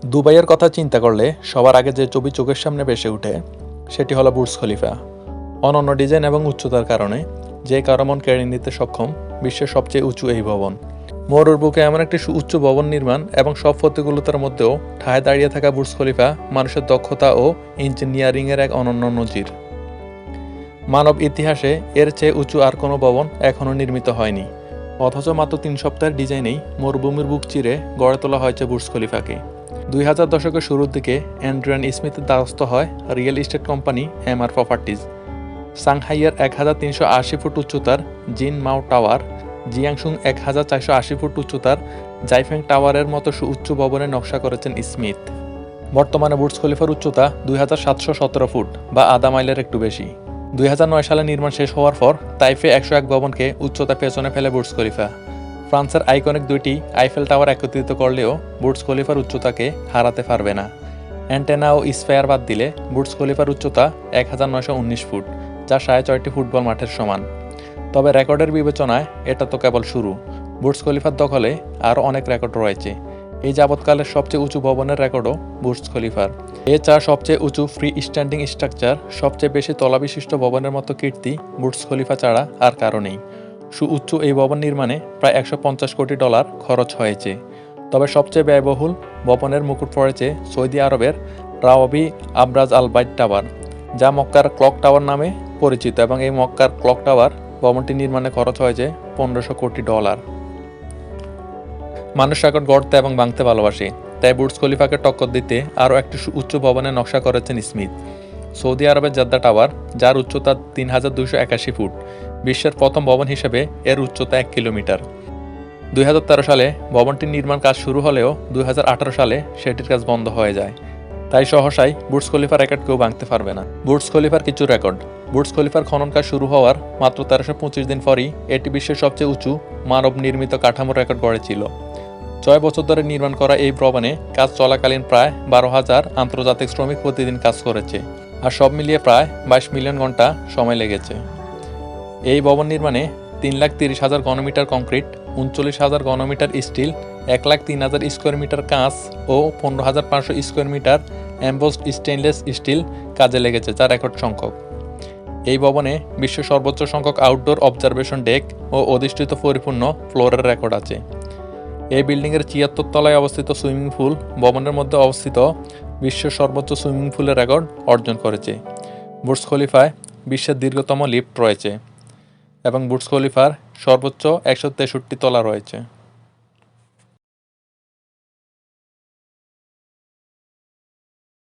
দুবাইয়ের কথা চিন্তা করলে সবার আগে যে ছবি চোখের সামনে ভেসে ওঠে সেটি হলো বুর্জ খলিফা। অনন্য ডিজাইন এবং উচ্চতার কারণে যে কারো মন কেড়ে নিতে সক্ষম বিশ্বের সবচেয়ে উঁচু এই ভবন। মরুর বুকে এমন একটি উচ্চ ভবন নির্মাণ এবং সব প্রতিকূলতার মধ্যেও ঠায় দাঁড়িয়ে থাকা বুর্জ খলিফা মানুষের দক্ষতা ও ইঞ্জিনিয়ারিংয়ের এক অনন্য নজির। মানব ইতিহাসে এর চেয়ে উঁচু আর কোনো ভবন এখনও নির্মিত হয়নি, অথচ মাত্র 3 সপ্তাহের ডিজাইনেই মরুভূমির বুক চিরে গড়ে তোলা হয়েছে বুর্জ খলিফাকে। 2000 দশকের শুরুর দিকে অ্যান্ড্রিয়ান স্মিথের দ্বারস্থ হয় real estate company MR properties. সাংহাইয়ের 1380 ফুট উচ্চতার জিন মাও টাওয়ার, জিয়াংসুং 1480 ফুট উচ্চতার জাইফেং টাওয়ারের মতো সুউচ্চ ভবনের নকশা করেছেন স্মিথ। বর্তমানে বুর্জ খলিফার উচ্চতা 2717 ফুট বা আধা মাইলের একটু বেশি। 2009 সালে নির্মাণ শেষ হওয়ার পর তাইফে 101 ভবনকে উচ্চতা পেছনে ফেলে বুর্জ খলিফা। ফ্রান্সের আইকনিক দুইটি আইফেল টাওয়ার একত্রিত করলেও বুর্জ খলিফার উচ্চতাকে হারাতে পারবে না। অ্যান্টেনা ও স্ফেয়ার বাদ দিলে বুর্জ খলিফার উচ্চতা 1919 ফুট, যা 6.5টি ফুটবল মাঠের সমান। তবে রেকর্ডের বিবেচনায় এটা তো কেবল শুরু। বুর্জ খলিফার দখলে আরও অনেক রেকর্ড রয়েছে। এই যাবৎকালের সবচেয়ে উঁচু ভবনের রেকর্ডও বুর্জ খলিফার। এছাড়া সবচেয়ে উঁচু ফ্রি স্ট্যান্ডিং স্ট্রাকচার, সবচেয়ে বেশি তলাবিশিষ্ট ভবনের মতো কীর্তি বুর্জ খলিফা ছাড়া আর কারো নেই। সুউচ্চ এই ভবন নির্মাণে প্রায় $150 কোটি খরচ হয়েছে। তবে সবচেয়ে ব্যয়বহুল ভবনের মুকুট পড়েছে সৌদি আরবের রাওয়াবি আবরাজ আল বাইত টাওয়ার, যা মক্কার ক্লক টাওয়ার নামে পরিচিত, এবং এই মক্কার ক্লক টাওয়ার ভবনটি নির্মাণে খরচ হয়েছে $1500 কোটি। মানুষ রেকর্ড গড়তে এবং ভাঙতে ভালোবাসে, তাই বুর্জ খলিফাকে টক্কর দিতে আরও একটি উচ্চ ভবনের নকশা করেছেন স্মিথ। সৌদি আরবের জাদ্দা টাওয়ার, যার উচ্চতা 3281 ফুট, বিশ্বের প্রথম ভবন হিসেবে এর উচ্চতা 1 কিলোমিটার। 2013 সালে ভবনটির নির্মাণ কাজ শুরু হলেও 2018 সালে সেটির কাজ বন্ধ হয়ে যায়। তাই সহসাই বুর্জ খলিফার রেকর্ড কেউ ভাঙতে পারবে না। বুর্জ খলিফার কিছু রেকর্ড। বুর্জ খলিফার খনন কাজ শুরু হওয়ার মাত্র 1325 দিন পরই এটি বিশ্বের সবচেয়ে উঁচু মানব নির্মিত কাঠামোর রেকর্ড গড়েছিল। 6 বছর ধরে নির্মাণ করা এই ভবনে কাজ চলাকালীন প্রায় 12,000 আন্তর্জাতিক শ্রমিক প্রতিদিন কাজ করেছে, আর সব মিলিয়ে প্রায় 22 মিলিয়ন ঘন্টা সময় লেগেছে। এই ভবন নির্মাণে 3,30,000 ঘনমিটার কংক্রিট, 39,000 ঘনমিটার স্টিল, 1,03,000 স্কোয়ার মিটার কাঁচ ও 15,500 স্কোয়ার মিটার এমবোসড স্টেইনলেস স্টিল কাজে লেগেছে, যা রেকর্ড সংখ্যক। এই ভবনে বিশ্বের সর্বোচ্চ সংখ্যক আউটডোর অবজারভেশন ডেক ও অধিষ্ঠিত পরিপূর্ণ ফ্লোরের রেকর্ড আছে। এই বিল্ডিংয়ের 74 তলায় অবস্থিত সুইমিং পুল ভবনের মধ্যে অবস্থিত বিশ্বের সর্বোচ্চ সুইমিং পুলের রেকর্ড অর্জন করেছে। বুর্জ খলিফায় বিশ্বের দীর্ঘতম লিফট রয়েছে এবং বুর্জ খলিফার সর্বোচ্চ 163 তলা রয়েছে।